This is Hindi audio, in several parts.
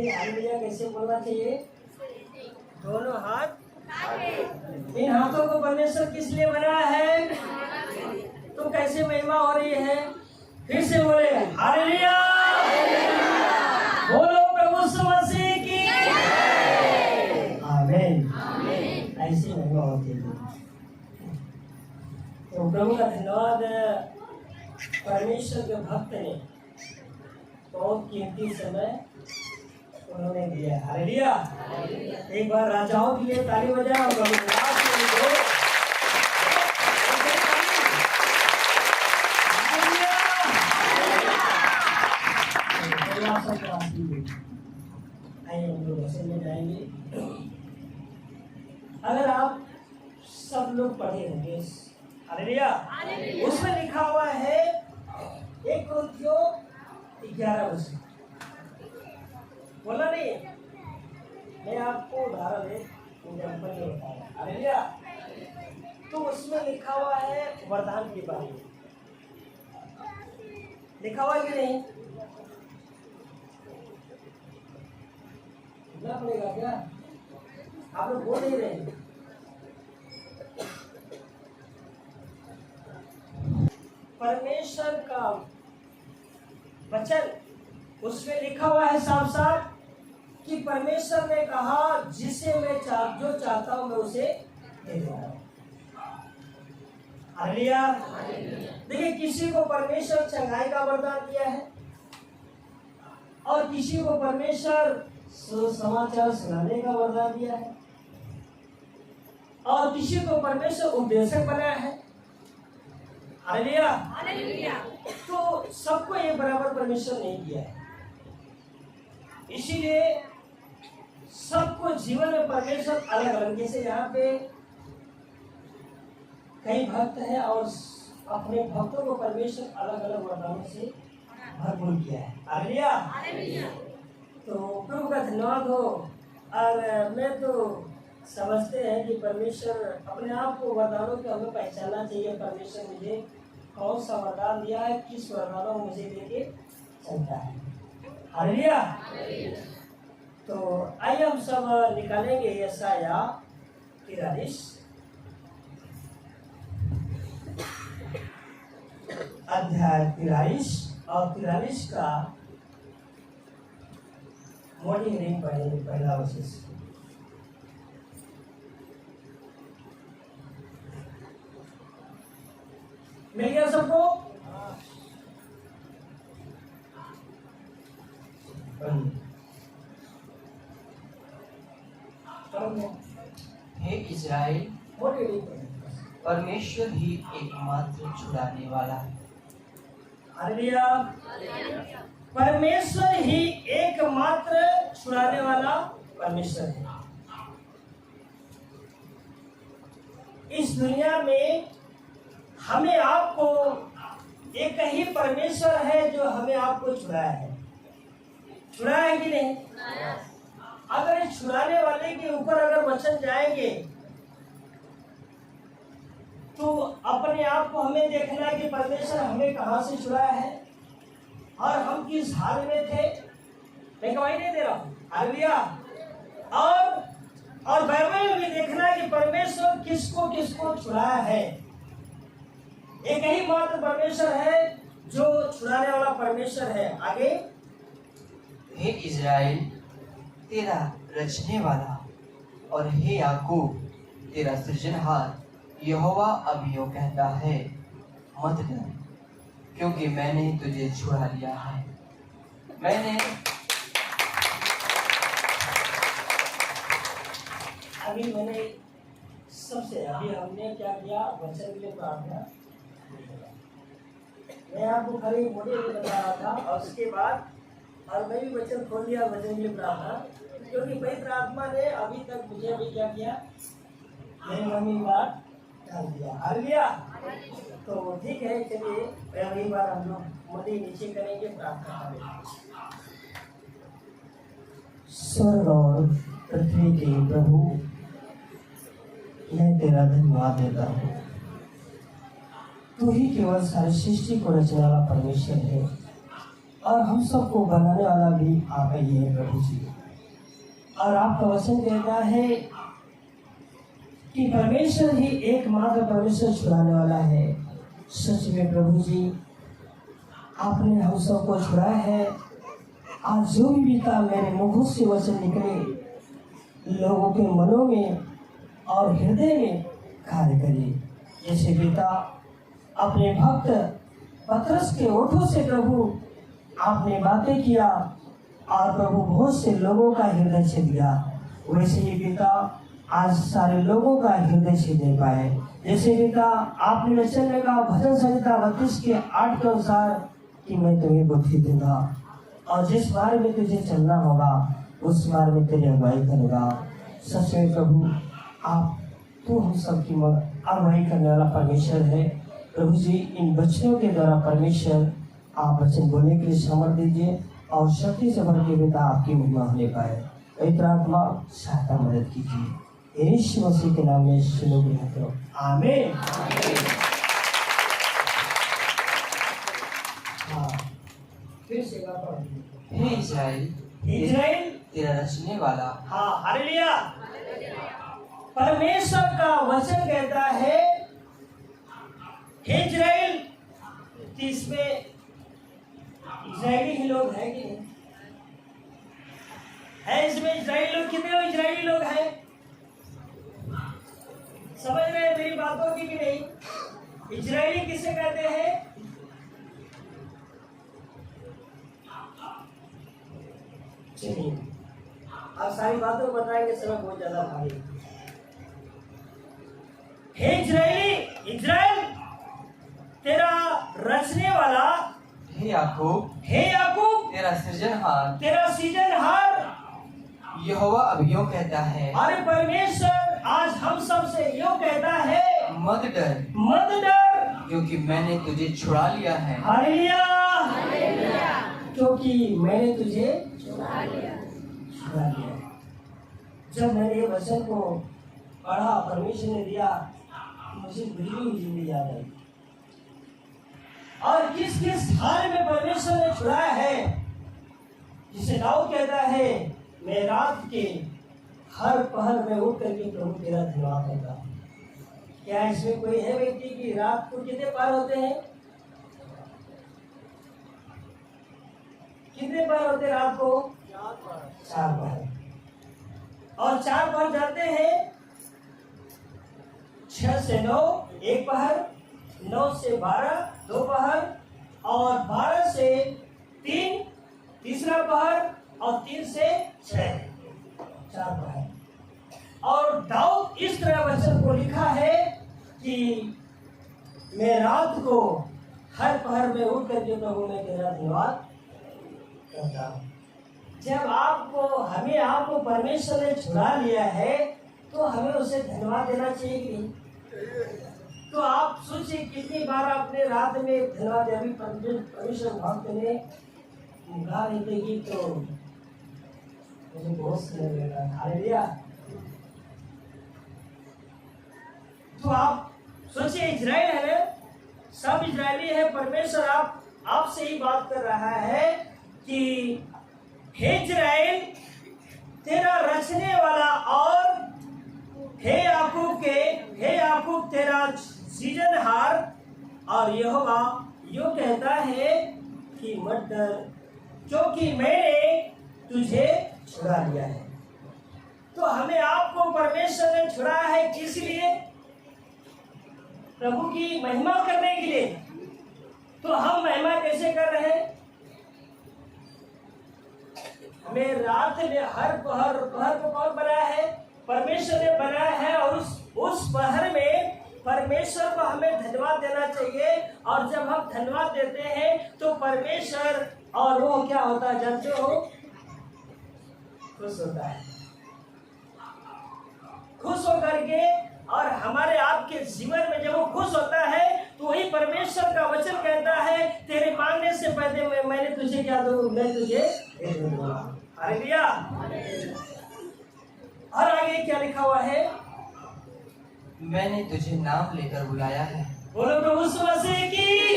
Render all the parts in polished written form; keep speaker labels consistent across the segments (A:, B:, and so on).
A: चाहिए? हालेलुया कैसे बोलना चाहिए? दोनों हाथ आगे। इन हाथों को परमेश्वर किस लिए बनाया है? तो कैसे महिमा हो रही है? फिर से बोले हालेलुया। बोलो प्रभु यीशु मसीह की आमीन। ऐसी महिमा होती है। तो प्रभु का धन्यवाद। परमेश्वर के भक्त ने बहुत कीमती समय उन्होंने दिया। हालेलुया। एक बार राजाओं के लिए ताली बजाओ। आइए हम लोग वचन में जाएंगे। अगर आप सब लोग पढ़े होंगे हालेलुया, उसमें लिखा हुआ है 1 कोरिन्थियों 11 बोला नहीं। मैं आपको उदाहरण एग्जाम्पल में बताया हालेलुया। तो उसमें लिखा हुआ है वरदान के बारे में। लिखा हुआ कि नहीं? लिखना पड़ेगा क्या? आप लोग बोल नहीं रहे। परमेश्वर का वचन उसमें लिखा हुआ है साफ साफ कि परमेश्वर ने कहा जिसे मैं जो चाहता हूं मैं उसे दे दूंगा। हालेलुया। देखिए किसी को परमेश्वर चंगाई का वरदान दिया है और किसी को परमेश्वर समाचार सुनाने का वरदान दिया है और किसी को परमेश्वर उपदेशक बनाया है। हालेलुया। तो सबको ये बराबर परमेश्वर नहीं दिया है। इसीलिए सबको जीवन में परमेश्वर अलग अलग, जैसे यहाँ पे कई भक्त हैं और अपने भक्तों को परमेश्वर अलग अलग वरदानों से भरपूर किया है। हालेलुया। तो प्रभु का धन्यवाद हो। और मैं तो समझते हैं कि परमेश्वर अपने आप को वरदानों के हमें पहचानना चाहिए। परमेश्वर मुझे कौन सा वरदान दिया है, किस वरदानों को मुझे लेके चलता है। हालेलुया। तो आइए हम सब निकालेंगे यशाया 43 अध्याय 43 और 43 का मोटी रीडिंग पढ़ेंगे। पहला वचन मिल गया सबको?
B: हे इज़राइल, परमेश्वर ही एकमात्र छुड़ाने वाला है।
A: हालेलुया। परमेश्वर ही एकमात्र छुड़ाने वाला परमेश्वर है। इस दुनिया में हमें आपको एक ही परमेश्वर है जो हमें आपको छुड़ाया है। छुड़ाया है कि नहीं? अगर इस छुड़ाने वाले के ऊपर अगर वचन जाएंगे तो अपने आप को हमें देखना है कि परमेश्वर हमें कहां से छुड़ाया है और हम किस हाल में थे। मैं गवाही नहीं दे रहा हूं। हालेलुया। और बाइबल में भी देखना है कि परमेश्वर किसको किसको छुड़ाया है। एक ही मात्र परमेश्वर है जो छुड़ाने वाला परमेश्वर है। आगे,
B: हे इज़राइल, तेरा रचने वाला और हे याकूब तेरा सृजनहार यहोवा अब यूं कहता है, मत डर, क्योंकि मैंने तुझे छुड़ा लिया है। मैंने
A: हमने क्या किया? वचन के लिए प्रार्थना। मैं आपको खाली मोटे में बता रहा था और उसके बाद और मैं भी वचन खोल दिया वचन के लिए प्रार्थना, क्योंकि पवित्र आत्मा ने अभी तक मुझे भी क्या किया? मेरी मम्मी बात डाल दिया। हालेलुया। तो ठीक है, चलिए अगली बार हम लोग मोटे नीचे करेंगे, प्रार्थना करेंगे। स्वर्ग और पृथ्वी के प्रभु, मैं तेरा धन्यवाद देता हूँ। तू ही केवल सारी सृष्टि को रचने वाला परमेश्वर है और हम सबको बनाने वाला भी आप ही है प्रभु जी। और आपका वचन कहता है कि परमेश्वर ही एकमात्र परमेश्वर छुड़ाने वाला है। सच में प्रभु जी, आपने हम सबको छुड़ाया है। आज जो भी बीता मेरे मुखों से वचन निकले, लोगों के मनों में और हृदय में कार्य करे। जैसे बीता अपने भक्त पतरस के ओठों से प्रभु आपने बातें किया और प्रभु बहुत से लोगों का हृदय छेद गया, वैसे ही पिता आज सारे लोगों का हृदय छेदने पाए। जैसे पिता आपने वचन में कहा भजन संहिता 32:8 के अनुसार कि मैं तुम्हें बुद्धि दूंगा और जिस मार्ग में तुझे चलना होगा उस मार्ग में तेरी अगुवाई करूंगा। सच में प्रभु आप तो हम सबकी अगुवाई करने वाला परमेश्वर है। प्रभु जी, इन बच्चों के द्वारा परमेश्वर आप वचन बोलने के लिए सामर्थ्य दीजिए और शक्ति से भर के पिता आपकी महिमा होने पाए। पवित्र आत्मा सहायता मदद कीजिए, यीशु मसीह के नाम में सुनो करो, आमीन। हाँ, फिर से
B: हे इज़राइल,
A: इज़राइल
B: तेरा रचने वाला।
A: हाँ, हालेलुया। परमेश्वर का वचन कहता है हे इज़राइल, इसमें इज़राइली ही लोग हैं कि नहीं है? इसमें इज़राइली लोग कितने इज़राइली लोग हैं? समझ रहे हैं मेरी बातों की कि नहीं? इज़राइली किसे कहते हैं? चलिए आप सारी बातों को बताएंगे, समय बहुत ज्यादा भारी। हे इज़राइली, इज़राइल तेरा रचने वाला,
B: हे याकूब,
A: हे याकूब
B: तेरा सृजनहार,
A: तेरा सृजनहार
B: यहोवा अब यूं कहता है।
A: अरे परमेश्वर आज हम सब से यूं कहता है,
B: मत डर,
A: मत डर,
B: क्योंकि मैंने तुझे छुड़ा लिया है।
A: हालेलुया, क्योंकि मैंने तुझे छुड़ा लिया। जब मैंने ये वचन को पढ़ा, परमेश्वर ने दिया, मुझे गुजरी हुई जिंदगी याद आई और किस किस हाल में परमेश्वर ने छुड़ाया है। जिसे दाऊद कहता है, मैं रात के हर पहर में उठ करके प्रभु तेरा धन्यवाद करता हूँ। क्या इसमें कोई है व्यक्ति की रात को कितने पहर होते हैं? कितने पहर होते रात को? 4 पहर। और 4 पहर जाते हैं 6 से 9 1 पहर, 9 से 12 2 पहर और 12 से 3 तीसरा पहर और 3 से 6 4 पहर। और दाऊद इस तरह वचन को लिखा है कि मैं रात को हर पहर में उठ करके प्रभु में तेरा धन्यवाद करता हूँ। जब आपको परमेश्वर ने छुड़ा लिया है तो हमें उसे धन्यवाद देना चाहिए कि नहीं? तो आप सोचिए कितनी बार आपने रात में धन्यवाद दिया। अभी परमेश्वर भक्त ने गा रहे थे गीत, तो मुझे बहुत सुंदर लगा। हालेलुया। तो आप सोचिए, इज़राइल है, सब इज़राइली है। परमेश्वर आपसे ही बात कर रहा है कि हे इज़राइल तेरा रचने वाला और हे याकूब तेरा सृजनहार और यहोवा यूं कहता है कि मत डर, क्योंकि मैंने तुझे छुड़ा लिया है। तो हमें आपको परमेश्वर ने छुड़ाया है किस लिए? प्रभु की महिमा करने के लिए। तो हम महिमा कैसे कर रहे हैं? हमें रात में हर पहर को कौन बनाया है? परमेश्वर ने बनाया है। और उस पहर में परमेश्वर को हमें धन्यवाद देना चाहिए। और जब हम धन्यवाद देते हैं तो परमेश्वर और वो क्या होता है जानते हो? खुश होता है। खुश होकर के और हमारे आपके जीवन में जब वो खुश होता है तो वही परमेश्वर का वचन कहता है, तेरे मांगने से पहले मैंने तुझे क्या दूं? मैं तुझे दे दूंगा। हालेलुया। और आगे क्या लिखा हुआ है?
B: मैंने तुझे नाम लेकर बुलाया है।
A: बोलो प्रभु मसीह की।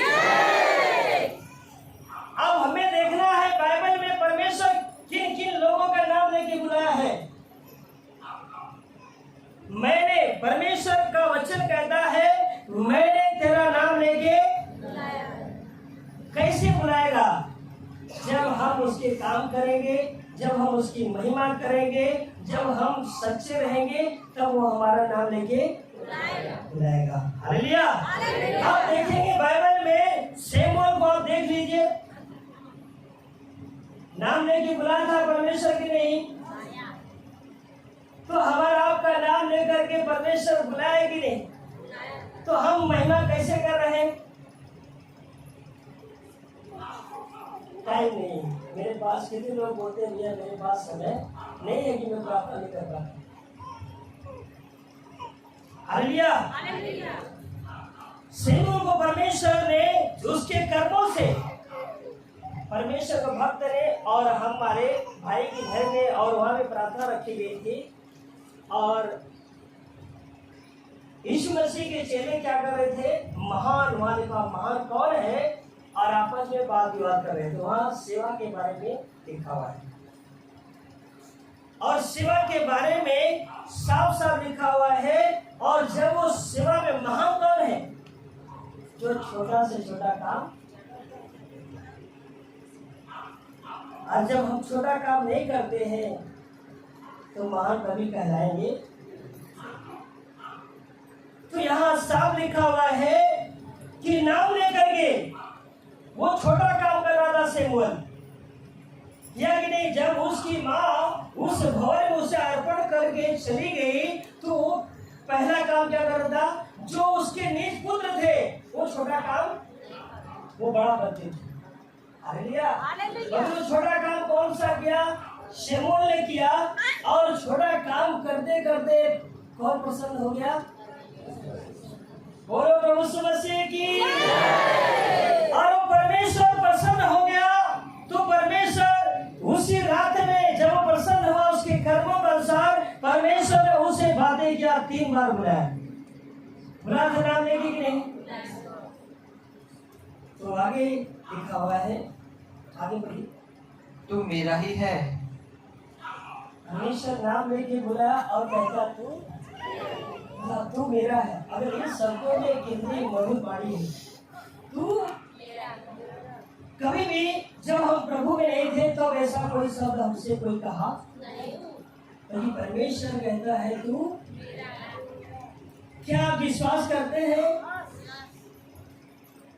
A: अब हमें देखना है बाइबल में परमेश्वर किन किन लोगों का नाम लेके बुलाया है। परमेश्वर का वचन कहता है मैंने तेरा नाम लेके कैसे बुलाएगा? जब हम उसके काम करेंगे, जब हम उसकी महिमा करेंगे, जब हम सच्चे रहेंगे, तब वो हमारा नाम लेके बुलाएगा। हालेलुया। आप देखेंगे बाइबल में शमूएल को आप देख लीजिए, नाम लेके बुलाया था परमेश्वर की नहीं? तो हमारा आपका नाम लेकर के परमेश्वर बुलाए कि नहीं? तो हम महिमा कैसे कर रहे हैं? टाइम नहीं। मेरे पास कितने लोग बोलते हैं भैया मेरे पास समय नहीं है कि मैं प्रार्थना नहीं कर रहा। हालेलुया। शमूएल को परमेश्वर ने उसके कर्मों से परमेश्वर को भक्त ने और हमारे भाई के घर में और वहां में प्रार्थना रखी गई थी और यीशु मसीह के चेले क्या कर रहे थे? महान वहां लिखा महान कौन है और आपस में बात विवाद कर रहे थे। वहां सेवा के बारे में लिखा हुआ है और सेवा के बारे में साफ साफ लिखा हुआ है। और जब वो सेवा में महान कौन है? जो छोटा से छोटा काम, और जब हम छोटा काम नहीं करते हैं तो महान कभी कहलाएंगे? तो यहाँ साफ लिखा हुआ है कि नाम लेकर के वो छोटा काम कर रहा था शमूएल, किया कि नहीं? जब उसकी माँ उस भवन में उसे अर्पण करके चली गई तो वो पहला काम क्या कर रहा था? जो उसके निज पुत्र थे वो छोटा काम वो बड़ा करते थे। हालेलुया। तो छोटा काम कौन सा किया? शमूएल ने किया और छोटा काम करते करते कौन प्रसन्न हो गया? बोलो प्रभु यीशु मसीह की। और वो परमेश्वर प्रसन्न हो गया। तो परमेश्वर उसी रात में जब वो प्रसन्न हुआ उसके कर्मों के अनुसार परमेश्वर ने उसे बातें किया, 3 बार बुलाया। बुला था नाम लेके कि नहीं? तो आगे लिखा हुआ है, आगे बढ़िए।
B: तू मेरा ही है।
A: परमेश्वर नाम लेके बुलाया और कहता तू मेरा है। अगर इन शब्दों में कितनी मधुर वाणी है। तू कभी भी जब हम प्रभु में नहीं थे तो ऐसा कोई शब्द हमसे कोई कहा नहीं। परमेश्वर कहता है तू। क्या आप विश्वास करते हैं?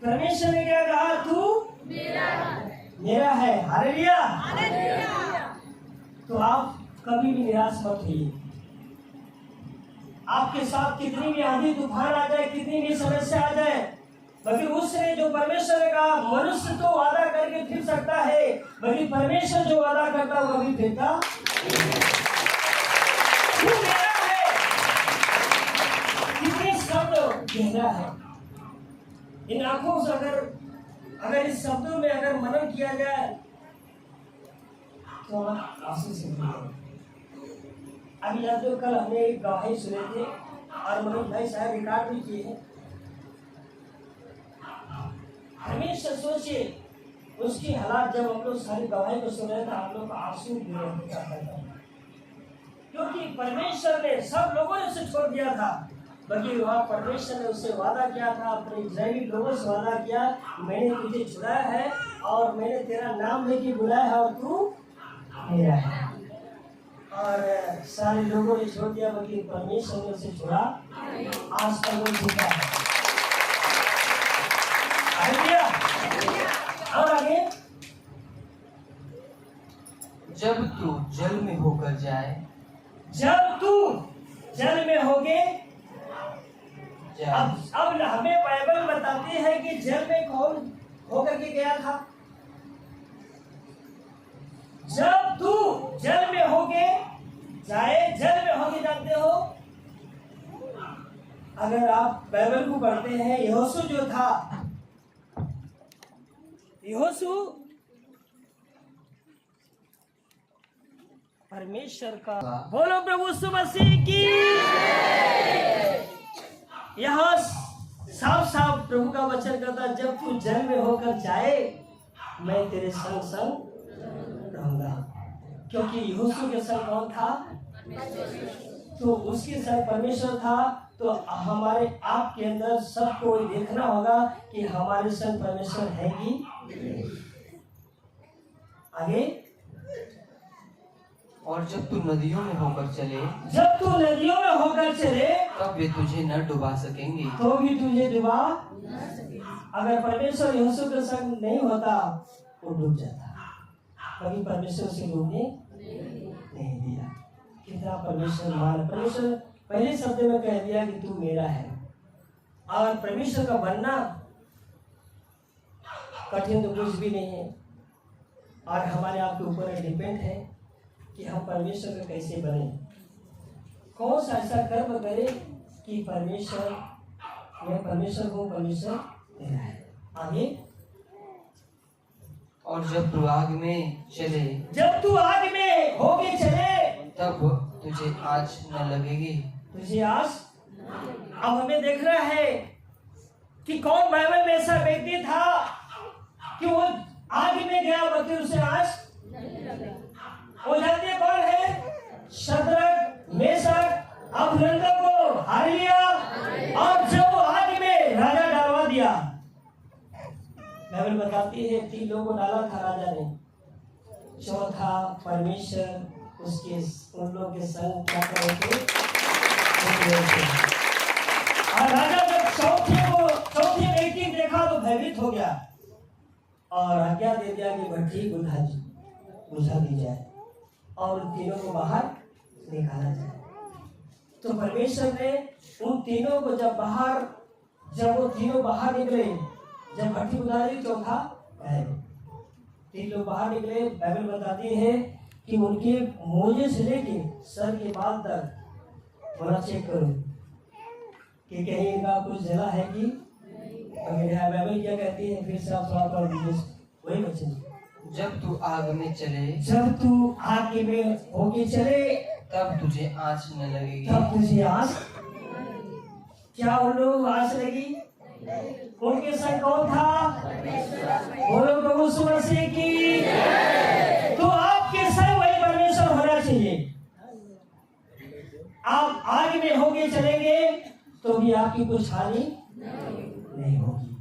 A: परमेश्वर ने क्या कहा? तू मेरा है। हालेलुया। तो आप कभी भी निराश मत होइए। आपके साथ कितनी भी आंधी तूफान आ जाए, कितनी भी समस्या आ जाए, मगर उसने जो परमेश्वर ने कहा, मनुष्य तो वादा करके फिर सकता है मगर परमेश्वर जो वादा करता है वो कभी फिरता वो मेरा है। कितने शब्द गहरा है। इन आंखों से अगर इस शब्दों में अगर मनन किया जाए तो आंसू से अभी आज जो कल हमने एक गवाही सुने थे और मनोज भाई शायद रिकॉर्ड भी किए हैं। हमेशा सोचिए उसकी हालात जब हम लोग सारी गवाही को सुन रहे थे हम लोग को आंसू गिरता था, क्योंकि परमेश्वर ने सब लोगों ने उसे छोड़ दिया था बल्कि वहाँ परमेश्वर ने उससे वादा किया था, अपने इस्राएली लोगों से वादा किया, मैंने तुझे छुड़ाया है और मैंने तेरा नाम लेके बुलाया है और तू मेरा है। और सारे लोगों ने छोड़ दिया बल्कि परमेश्वर ने उसे छोड़ा, आज तक वो जीता है। और आगे,
B: जब तू जल में होकर जाए,
A: जब तू जल में होगे। अब हमें बाइबल बताती है कि जल में कौन होकर के गया था? जब तू जल में होगे जाए, जल में होगे जानते हो, अगर आप बाइबल को पढ़ते हैं, यहोशू जो था, यहोशू परमेश्वर का, बोलो प्रभु यीशु मसीह की। यहाँ साफ साफ प्रभु का वचन कहता, जब तू जल में होकर जाए मैं तेरे संग संग रहूंगा। क्योंकि यहोशू के संग कौन था? तो उसके साथ परमेश्वर था। तो हमारे आपके अंदर सबको देखना होगा कि हमारे संग परमेश्वर है कि आगे।
B: और जब तू नदियों में होकर चले,
A: जब तू नदियों में होकर चले,
B: तब वे तुझे न डुबा सकेंगे,
A: तो भी तुझे डुबा। अगर परमेश्वर यीशु के संग नहीं होता वो डूब जाता। कभी परमेश्वर से डूबने नहीं दिया। कितना परमेश्वर महान। परमेश्वर पहले शब्द में कह दिया कि तू मेरा है। और परमेश्वर का बनना कठिन तो कुछ भी नहीं है, और हमारे आप के ऊपर डिपेंड है कि हम परमेश्वर का कैसे बने। कौन सा ऐसा कर्म करे कि परमेश्वर, मैं परमेश्वर हूँ, परमेश्वर मेरा है। आगे।
B: और जब तू आग में चले,
A: जब तू आग में होके चले,
B: तब तुझे आँच न लगेगी,
A: तुझे आस। अब हमें देखना है कि कौन बाइबल में ऐसा व्यक्ति था कि वो आग में गया बल्कि उसे आस। वो जानते कौन है? शद्रक, मेशक, अबेदनगो को हालेलुया। और जब वो आग में राजा डालवा दिया, बाइबल बताती है 3 लोगों को डाला था राजा ने। चौथा परमेश्वर उसके उन लोगों के संग क्या करे थे। और राजा जब चौथे व्यक्ति देखा तो भयभीत हो गया और आज्ञा दे दिया कि भट्टी बुझा दी जाए और उन तीनों को बाहर निकाला जाए। तो परमेश्वर ने उन तीनों को जब वो तीनों बाहर निकले, जब भट्टी बुझाई चौथा है, 3 लोग बाहर निकले। बाइबल बताती है कि उनके मोजे से लेके सर के बाल तक थोड़ा चेक करो कि कहीं इनका कुछ जला है कि बाइबल क्या कहती है। फिर से आप थोड़ा वही बच्चे।
B: जब तू आग में चले,
A: जब तू आग में होके चले,
B: तब तुझे आँच न लगेगी,
A: तब तुझे आस। क्या उन लोग आस लगी? उनके संग कौन था? बोलो प्रभु यीशु मसीह की। तो आपके संग वही परमेश्वर होना चाहिए। आप आग में होके चलेंगे तो भी आपकी कुछ हानि नहीं होगी।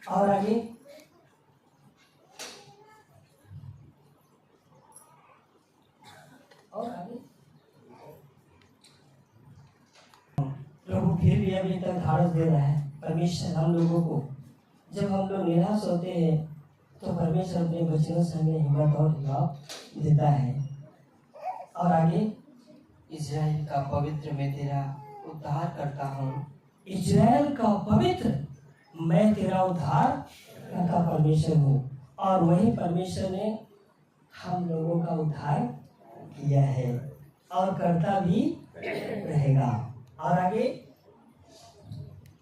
A: और आगे। और आगे प्रभु फिर भी अभी तक धारस दे रहा है। परमेश्वर हम लोगों को, जब हम लोग निराश होते हैं तो परमेश्वर अपने वचनों से हमें हिम्मत और हिम्मत देता है। और आगे।
B: इज़राइल का पवित्र मैं तेरा उद्धार करता हूँ,
A: इज़राइल का पवित्र मैं तेरा उद्धार करता परमेश्वर हूँ। और वही परमेश्वर ने हम लोगों का उद्धार किया है और करता भी रहेगा। और आगे।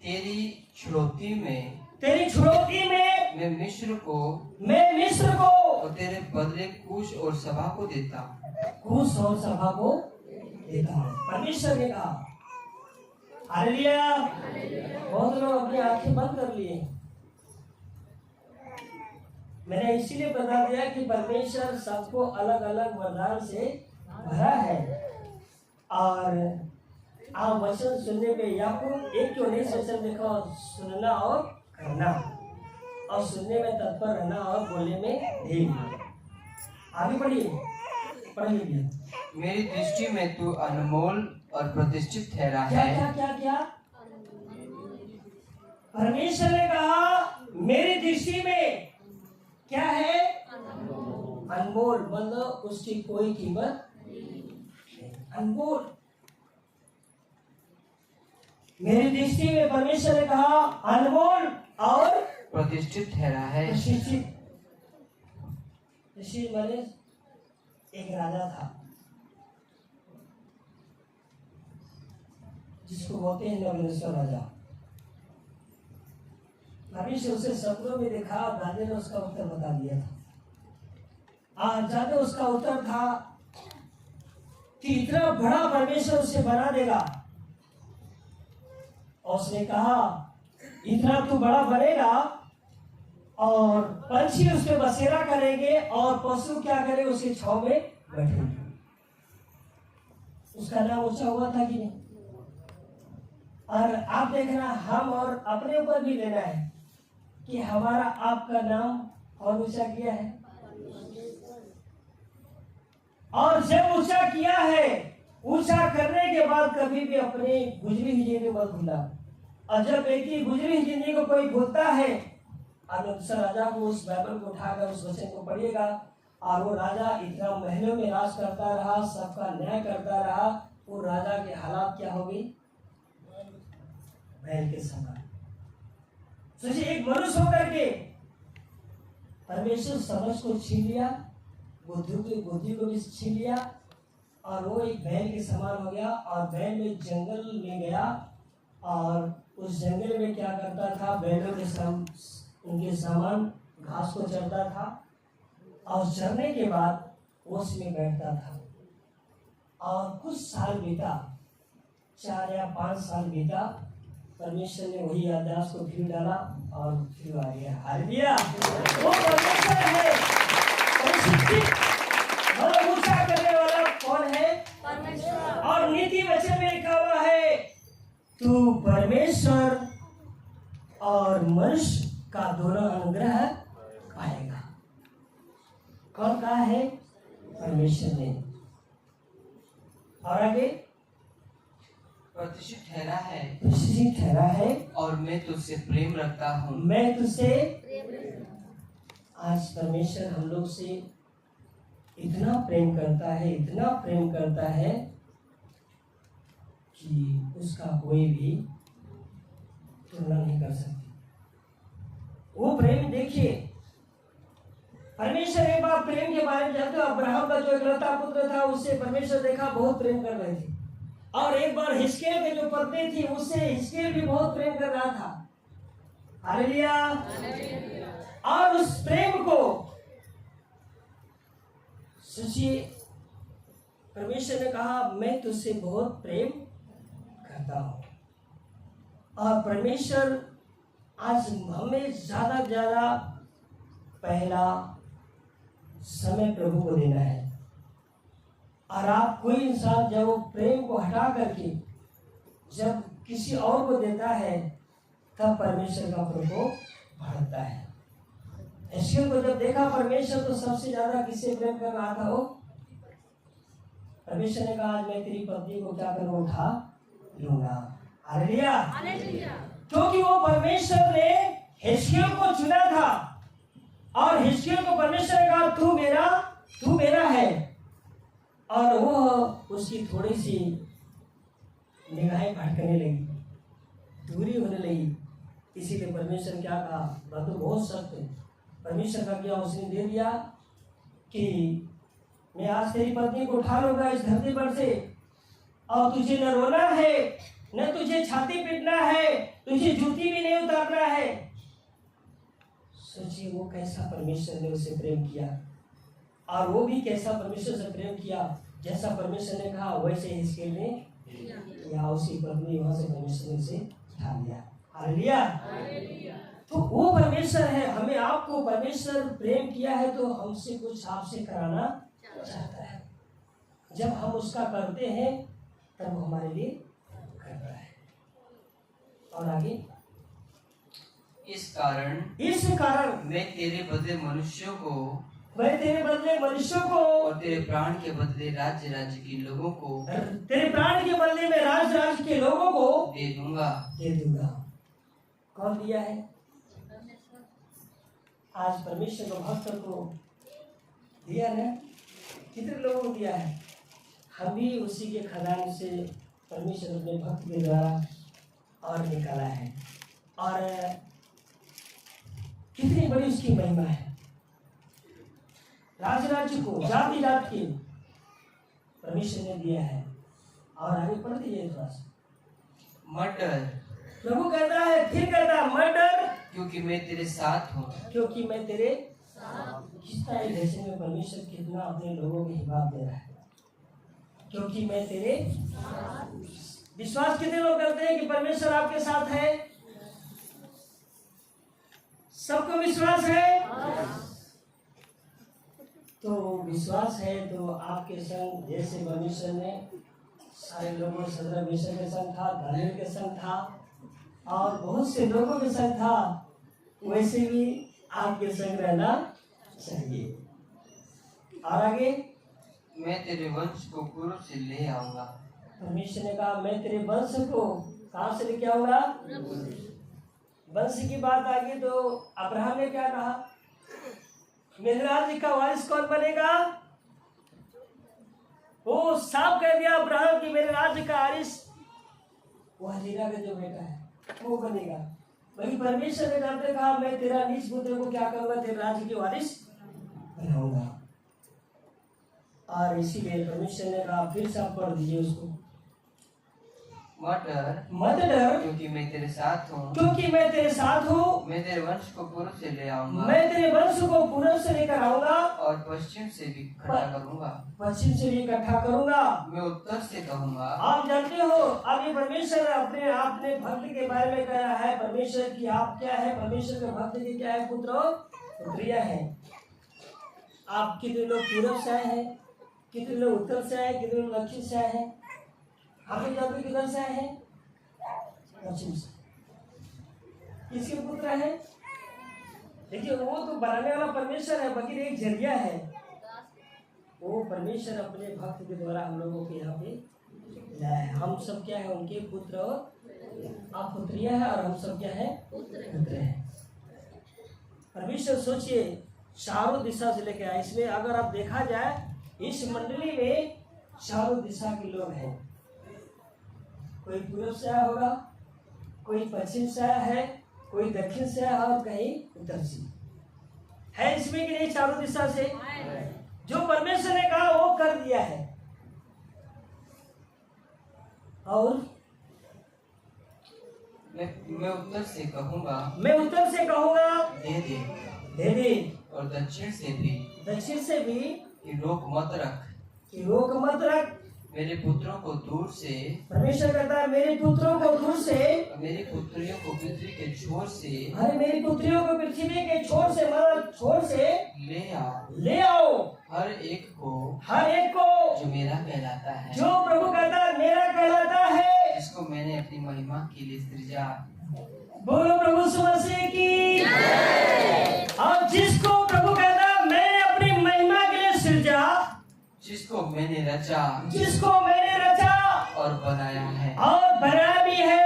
B: तेरी छुड़ौती में
A: मैं मिस्र को
B: और तेरे बदले कूश और सभा को देता हूँ,
A: कूश और सभा को देता हूँ। परमेश्वर ने कहा। हालेलुया। बहुत लोग अपनी आंखें बंद कर लिए। मैंने इसीलिए बता दिया कि परमेश्वर सबको अलग अलग वरदान से भरा है। और आप वचन सुनने पे याकूब 1:19 वचन देखो, सुनना और करना, और सुनने में तत्पर रहना और बोलने में धीर। आगे बढ़िए, पढ़ लीजिए।
B: मेरी दृष्टि में तू अनमोल और प्रतिष्ठित ठहरा
A: क्या
B: है।
A: क्या क्या क्या? परमेश्वर ने कहा मेरी दृष्टि में क्या है? अनमोल। मतलब उसकी कोई कीमत नहीं। अनमोल। मेरी दृष्टि में परमेश्वर ने कहा अनमोल और
B: प्रतिष्ठित ठहरा है।
A: प्रतिष्ठित। माने एक राजा था जिसको बोलते हैं नबूकदनेस्सर राजा। परमेश्वर उसे सपनों में देखा, राजा ने उसका उत्तर बता दिया था। राजा उसका उत्तर था कि इतना बड़ा परमेश्वर उसे बना देगा। और उसने कहा इतना तू बड़ा बनेगा और पंछी उस पर बसेरा करेंगे और पशु क्या करे उसके छांव में बैठेंगे। उसका नाम ऊंचा हुआ था कि नहीं? और आप देखना, हम और अपने ऊपर भी लेना है कि हमारा आपका नाम और ऊंचा किया है। और जब ऊंचा किया है, ऊंचा करने के बाद कभी भी अपनी गुजरी हुई जिंदगी मत भूलना। और जब व्यक्ति गुजरी हुई जिंदगी को कोई भूलता है, और दूसरा राजा को उस बाइबल को उठाकर उस वचन को पढ़िएगा, और वो राजा इतना महलों में राज करता रहा, सबका न्याय करता रहा, वो राजा के हालात क्या हो गई? बैल के समान। सोचिए, एक मनुष्य होकर के परमेश्वर समझ को छीन लिया, बुद्धि को भी छीन लिया, और वो एक बैल के समान हो गया। और बैल में जंगल में गया, और उस जंगल में क्या करता था? बैलों के उनके सामान घास को चरता था, और चरने के बाद वो उसमें बैठता था। और कुछ साल बीता, 4 या 5 साल बीता, परमेश्वर ने वही याददाश्त को फिर डाला और फिर आ गया। हालेलुया! वो परमेश्वर है। मतलब ऊंचा करने वाला कौन है? परमेश्वर। और नीति वचन में लिखा हुआ है, तू परमेश्वर और मनुष्य का दोनों अनुग्रह पाएगा। कौन कहा है? परमेश्वर ने। और आगे,
B: प्रतिष्ठित ठहरा है,
A: प्रतिष्ठित ठहरा है,
B: और मैं तुझसे प्रेम रखता हूँ।
A: मैं तुझसे। आज परमेश्वर हम लोग से इतना प्रेम करता है, इतना प्रेम करता है कि उसका कोई भी तुलना नहीं कर सकती। वो प्रेम देखिए, परमेश्वर एक बार प्रेम के बारे में जानते हो, अब्राहम का जो इकलौता पुत्र था, उससे परमेश्वर देखा बहुत प्रेम कर रहे थे। और एक बार हिजकिय्याह की जो पत्नी थी, उससे हिजकिय्याह भी बहुत प्रेम कर रहा था। हालेलुया! और उस प्रेम को सोचिए, परमेश्वर ने कहा, मैं तुझसे बहुत प्रेम करता हूं। और परमेश्वर आज हमें ज्यादा ज्यादा पहला समय प्रभु को देना है। और आप कोई इंसान जब वो प्रेम को हटा करके जब किसी और को देता है, तब परमेश्वर का प्रकोप बढ़ता है। हिजकिय्याह को जब देखा परमेश्वर, तो सबसे ज्यादा किससे प्रेम कर रहा था? वो परमेश्वर ने कहा, आज मैं तेरी पत्नी को क्या करूंगा? उठा लूंगा। हालेलुया! क्योंकि वो परमेश्वर ने हिजकिय्याह को चुना था, और हिजकिय्याह को परमेश्वर ने कहा, तू मेरा है। और वो उसकी थोड़ी सी निगाहें भटकने लगी, दूरी होने लगी। इसीलिए परमेश्वर ने क्या कहा? बात तो बहुत सख्त है। परमेश्वर का क्या उसने दे दिया कि मैं आज तेरी पत्नी को उठा लूंगा इस धरती पर से, और तुझे न रोना है, न तुझे छाती पीटना है, तुझे जूती भी नहीं उतारना है। सोचिए, वो कैसा परमेश्वर ने उसे प्रेम किया, और वो भी कैसा परमेश्वर से प्रेम किया। जैसा परमेश्वर ने कहा, वैसे हिजकिय्याह ने किया। उसी पत्नी वहां से परमेश्वर ने उसे उठा लिया। हालेलुया! तो वो परमेश्वर है। हमें आपको परमेश्वर प्रेम किया है, तो हमसे कुछ आपसे कराना चाहता है। जब हम उसका करते हैं, तब वो हमारे लिए करता है। और आगे,
B: इस कारण मैं तेरे बदले मनुष्यों को और तेरे प्राण के बदले राज्य के लोगों को,
A: तेरे प्राण के बदले में राज्य के लोगों को
B: दे दूंगा।
A: कौन दिया है? आज परमेश्वर को भक्त को दिया ना? कितने लोगों को दिया है? हम भी उसी के खजाने से परमेश्वर अपने भक्त के द्वारा और निकाला है। और कितनी बड़ी उसकी महिमा है। राज्य को, जाति के परमेश्वर ने दिया है। और आगे पढ़ दीजिए थोड़ा सा।
B: मत डर,
A: प्रभु कहता है, फिर कहता है, मत डर,
B: क्योंकि मैं तेरे साथ हूँ।
A: क्योंकि मैं तेरे साथ। कितना ही देश में परमेश्वर कितना अपने लोगों को हिम्मत दे रहा है, क्योंकि मैं तेरे साथ। विश्वास कितने लोग करते हैं कि परमेश्वर आपके साथ है? सबको विश्वास है? तो विश्वास है तो आपके संग जैसे परमेश्वर ने सारे लोगों सदर मिश्र के संग था, दानियल के संग था और बहुत से लोगों के संग था। वैसे भी आपके संग रहना चाहिए। और आगे
B: मैं तेरे वंश को पूर्व से ले आऊंगा।
A: परमेश्वर ने कहा मैं तेरे वंश को कहाँ से लेके आऊंगा? वंश की बात आ गई तो अब्राहम ने क्या कहा? मेरे राज्य का वारिस कौन बनेगा? वो साफ कह दिया अब्राहम कि मेरे राज्य का वारिस वो हजीरा का जो बेटा है वो बनेगा। वही परमेश्वर ने जाते कहा मैं तेरा नीच पुत्र को क्या करूंगा? तेरे राज्य के वारिस बनाऊंगा। और इसीलिए परमेश्वर ने कहा फिर से आप पढ़ दीजिए उसको,
B: मत
A: डर
B: क्योंकि मैं तेरे साथ हूँ।
A: क्योंकि मैं तेरे साथ हूँ।
B: मैं तेरे वंश को पूर्व से ले आऊंगा।
A: मैं तेरे वंश को पूर्व से लेकर आऊंगा
B: और पश्चिम से भी इकट्ठा करूंगा।
A: पश्चिम से भी इकट्ठा करूंगा।
B: मैं उत्तर से कहूंगा।
A: आप जानते हो अब ये परमेश्वर अपने भक्त के बारे में कहा है। परमेश्वर की आप क्या है? परमेश्वर के भक्त की क्या है? पुत्र पुत्रिया है। आप कितने लोग पूर्व से आए हैं, कितने लोग उत्तर से आए, कितने लोग दक्षिण से आए हैं? आप जानते किधर से आए हैं? पश्चिम से। किसके पुत्र है? देखिए वो तो बनाने वाला परमेश्वर है, बाकी एक जरिया है। वो परमेश्वर अपने भक्त के द्वारा हम लोगों के यहाँ पे लाया है। हम सब क्या है? उनके पुत्र और आप पुत्रिया है और हम सब क्या है? पुत्र है। परमेश्वर सोचिए चारों दिशा से लेके आए। इसमें अगर आप देखा जाए इस मंडली में चारों दिशा के लोग हैं। कोई पूर्व से आया होगा, कोई पश्चिम से आया है, कोई दक्षिण से आया और कहीं उत्तर से है। इसमें कि नहीं चारों दिशा से जो परमेश्वर ने कहा वो कर दिया है। और
B: मैं उत्तर से कहूंगा,
A: मैं उत्तर से कहूंगा
B: दे दे और दक्षिण से भी कि रोक मत रख। मेरे पुत्रों को दूर से,
A: परमेश्वर कहता है मेरे पुत्रों को दूर से,
B: मेरी पुत्रियों को पृथ्वी के छोर से,
A: अरे मेरी पुत्रियों को पृथ्वी के छोर से मतलब छोर से ले आओ
B: हर एक को
A: जो
B: मेरा कहलाता है,
A: जो प्रभु कहता है मेरा कहलाता है,
B: जिसको मैंने अपनी महिमा के लिए सृजा।
A: बोलो प्रभु यीशु मसीह की। और जिसको प्रभु कहता है मैंने अपनी महिमा के लिए सृजा,
B: जिसको मैंने रचा और बनाया भी है।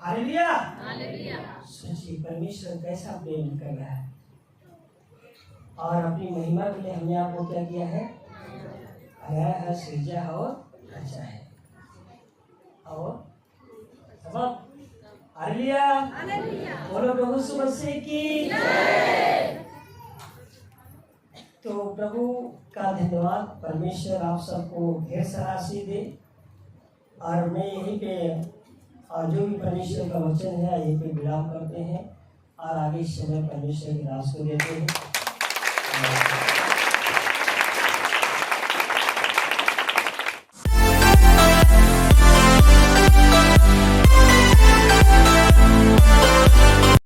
B: हालेलुया।
A: सोचिए परमेश्वर कैसा प्रेम कर रहा है और अपनी महिमा के लिए हमने आपको क्या किया है? बनाया है, सृजा और रचा है। और सब हालेलुया। बोलो प्रभु यीशु मसीह की। तो प्रभु का धन्यवाद। परमेश्वर आप सबको ढेर सारा आशीष दे। और मैं यहीं पे और जो भी परमेश्वर का वचन है यहीं पे विराम करते हैं और आगे इस समय परमेश्वर की दास को देते हैं।